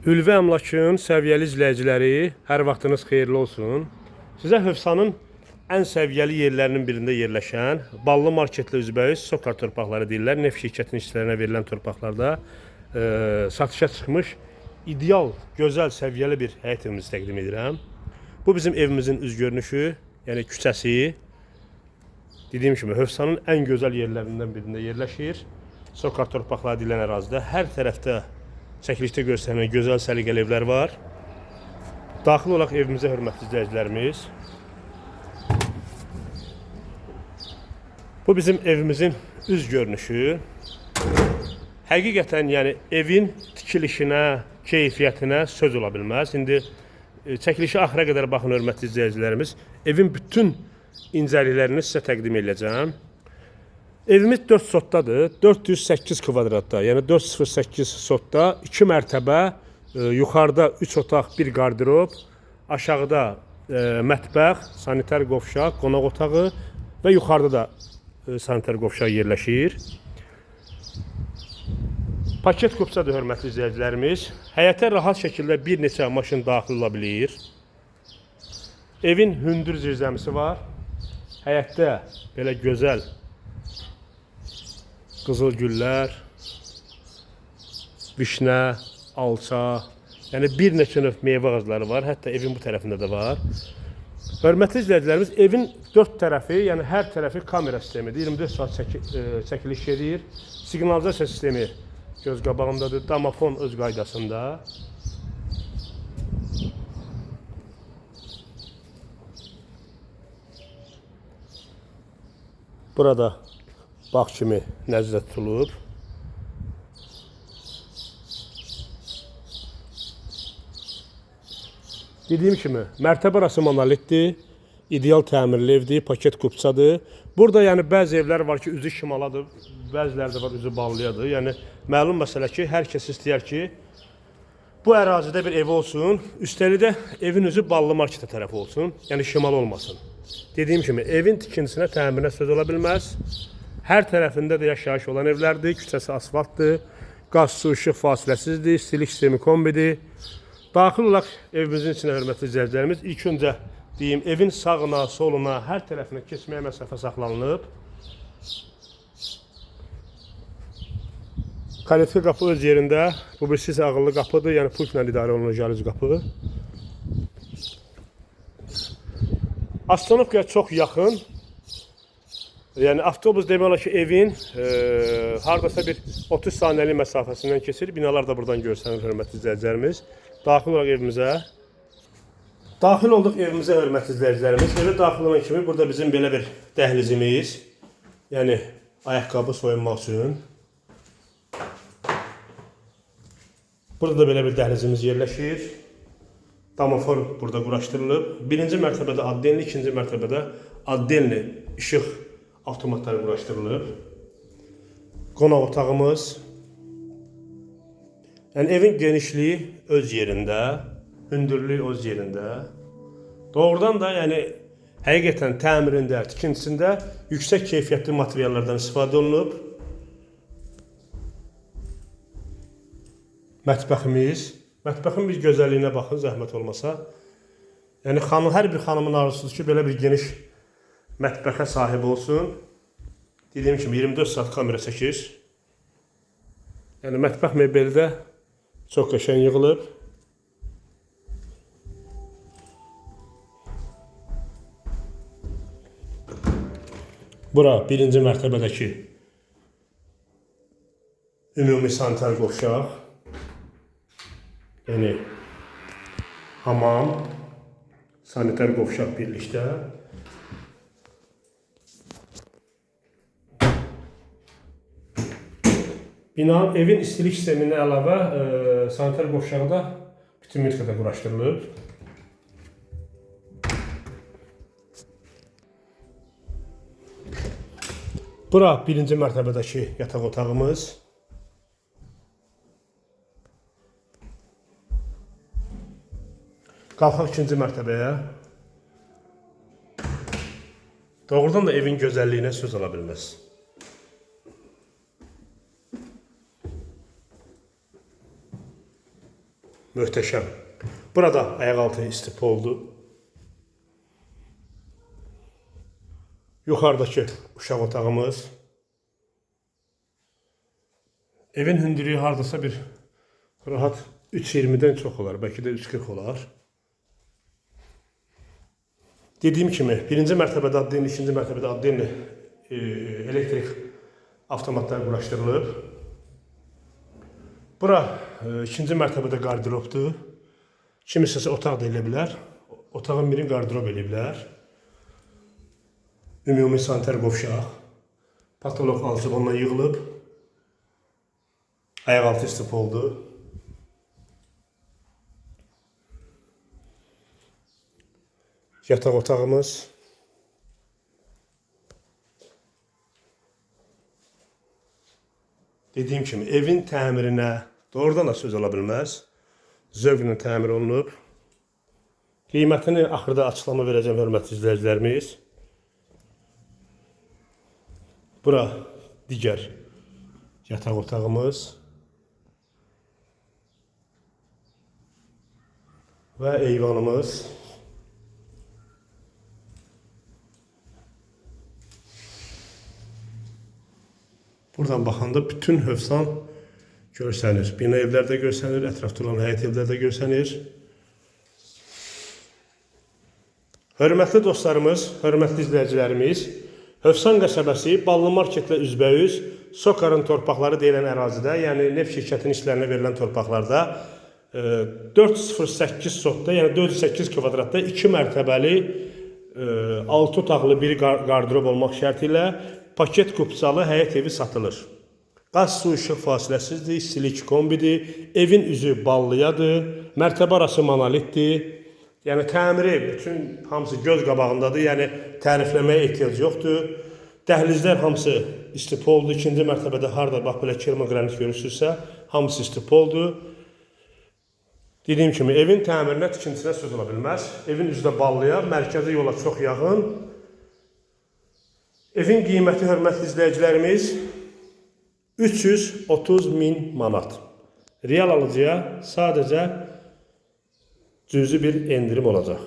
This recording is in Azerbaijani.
Ülvi Əmlakın səviyyəli izləyiciləri, hər vaxtınız xeyirli olsun. Sizə Hövsanın ən səviyyəli yerlərinin birində yerləşən Ballı marketlə üzbəüz Sokar torpaqları deyirlər. Neft şirkətinin işçilərinə verilən torpaqlarda satışa çıxmış ideal, gözəl, səviyyəli bir həyət evimizi təqdim edirəm. Bu bizim evimizin üz görünüşü, yəni küçəsi. Dediyim kimi Hövsanın ən gözəl yerlərindən birində yerləşir. Sokar torpaqları deyilən ərazidə hər tərəfdə çəkilişdə göstərilən gözəl səliqəli evlər var. Daxil olaraq evimizə hörmətli izləyicilərimiz. Bu bizim evimizin üz görünüşü. Həqiqətən yəni evin tikilişinə, keyfiyyətinə söz ola bilməz. İndi çəkilişi axıra qədər baxın hörmətli izləyicilərimiz. Evin bütün incəliklərini sizə təqdim edəcəm. Evimiz 4 sotdadır, 408 kvadratda, yəni 408 sotda 2 mərtəbə, yuxarıda 3 otaq, 1 qardirob, aşağıda mətbəx, sanitar qovşaq, qonaq otağı və yuxarıda da sanitar qovşaq yerləşir. Paket kupçadır hörmətli izləyicilərimiz. Həyətə rahat şəkildə bir neçə maşın daxil ola bilir. Evin hündür zirzəmisi var. Həyətdə belə gözəl qızıl güllər, vişnə, alça, yəni bir neçə növ meyvə ağacları var. Hətta evin bu tərəfində də var. Hörmətli izləyicilərimiz, evin 4 tərəfi, yəni hər tərəfi kamera sistemidir. 24 saat çəkiliş edir. Siqnalizasiya sistemi göz qabağındadır. Domofon öz qaydasında. Burada bağ kimi nəzərdə tutulub. Dediyim kimi, mərtəbə arası monolitdir, ideal təmirli evdir, paket kupçadır. Burada yəni bəzi evlər var ki, üzü şimaladır, bəziləri də var üzü ballıyadır. Yəni məlum məsələ ki, hər kəs istəyər ki, bu ərazidə bir ev olsun, üstəlik də evin üzü Ballı marketə tərəf olsun, yəni şimal olmasın. Dediyim kimi, evin tikintisinə, təmirinə söz ola bilməz. Hər tərəfində də yaşayış olan evlərdir, küçəsi asfaltdır, qaz, su, işıq fasiləsizdir, istilik sistemi kombidir. Daxil olaraq evimizin içinə hörmətli izləyicilərimiz, ilk öncə deyim, evin sağına, soluna, hər tərəfinə keçməyə məsafə saxlanılıb. Kalitka qapı öz yerində, bu birisi isə ağıllı qapıdır, yəni pultla idarə olunan jalüzi qapı. Astanovkaya çox yaxın. Yəni avtobus demək olar ki, evin hardasa bir 30 saniyəlik məsafəsindən keçir. Binalar da buradan görsənir hörmətli izləyicilərimiz. Daxil olaq evimizə. Daxil olduq evimizə hörmətli izləyicilərimiz. Evə daxil olan kimi burada bizim belə bir dəhlizimiz. Yəni ayaqqabı soyunmaq üçün. Burada da belə bir dəhlizimiz yerləşir. Domofor burada quraşdırılıb. Birinci mərtəbədə addenli, ikinci mərtəbədə addenli işıq avtomatları quraşdırılıb. Qonaq otağımız. Yəni evin genişliyi öz yerində, hündürlüyü öz yerində. Doğrudan da yəni həqiqətən təmirində, tikintisində yüksək keyfiyyətli materiallardan istifadə olunub. Mətbəximiz. Mətbəxin bir gözəlliyinə baxın, zəhmət olmasa. Yəni hər bir xanımın arzusudur ki, belə bir geniş mətbəxə sahib olsun. Dediyim kimi 24 saat kamera çəkir. Yəni mətbəx mebeli də çox qəşəng yığılıb. Bura birinci mərtəbədəki ümumi sanitar qovşaq. Yəni hamam, sanitar qovşaq birlikdə. Binanın evin istilik sisteminə əlavə sanitar qovşağı da bütün müddətdə quraşdırılıb. Bura birinci mərtəbədəki yataq otağımız. Qalxaq ikinci mərtəbəyə. Doğrudan da evin gözəlliyinə söz ola bilməz. Möhtəşəm. Burada ayaqaltı istipoldu. Yuxarıdakı uşaq otağımız. Evin hündürlüyü hardasa bir rahat 3.20'den çox olar, bəlkə də 3.40 olar. Dediyim kimi, birinci mərtəbədə adlı, ikinci mərtəbədə adlı elektrik avtomatlar quraşdırılıb. Bura ikinci mərtəbədə qardirobdur. Kimisəsə otaq da elə bilər. Otağın birini qardirob elə bilər. Ümumi sanitar qovşaq. Patolog alçıb ondan yığılıb. Ayaqaltı istipoldu. Yataq otağımız. Dediyim kimi, evin təmirinə doğrudan da söz ola bilməz. Zövqlə təmir olunub. Qiymətini axırda açıqlama verəcəm, hörmətli izləyicilərimiz. Bura digər yataq otağımız. Və eyvanımız. Buradan baxanda bütün Hövsan görsənir. Bina evlərdə görsənir, ətrafda olan həyət evlərdə görsənir. Hörmətli dostlarımız, hörmətli izləyicilərimiz, Hövsan qəsəbəsi Ballı Marketlə üzbəüz Sokarın torpaqları deyilən ərazidə, yəni neft şirkətinin işlərinə verilən torpaqlarda 408 sotda, yəni 408 kvadratda 2 mərtəbəli 6 otaqlı bir qardirob olmaq şərti ilə paket kupçalı həyət evi satılır. Qaz su işıq fasiləsizdir, istilik kombidir, evin üzü ballıyadır, mərtəbə arası monolitdir. Yəni təmiri bütün hamısı göz qabağındadır, yəni tərifləməyə ehtiyac yoxdur. Dəhlizlər hamısı istipoldur, ikinci mərtəbədə harda bax belə kirma qranit görürsünüzsə, hamısı istipoldur. Dediyim kimi, evin təmirinə, tikintisinə söz ola bilməz. Evin üzdə ballıya, mərkəzi yola çox yaxın. Evin qiyməti, hörmətli izləyicilərimiz, 330.000 manat. Real alıcıya sadəcə cüzi bir endirim olacaq.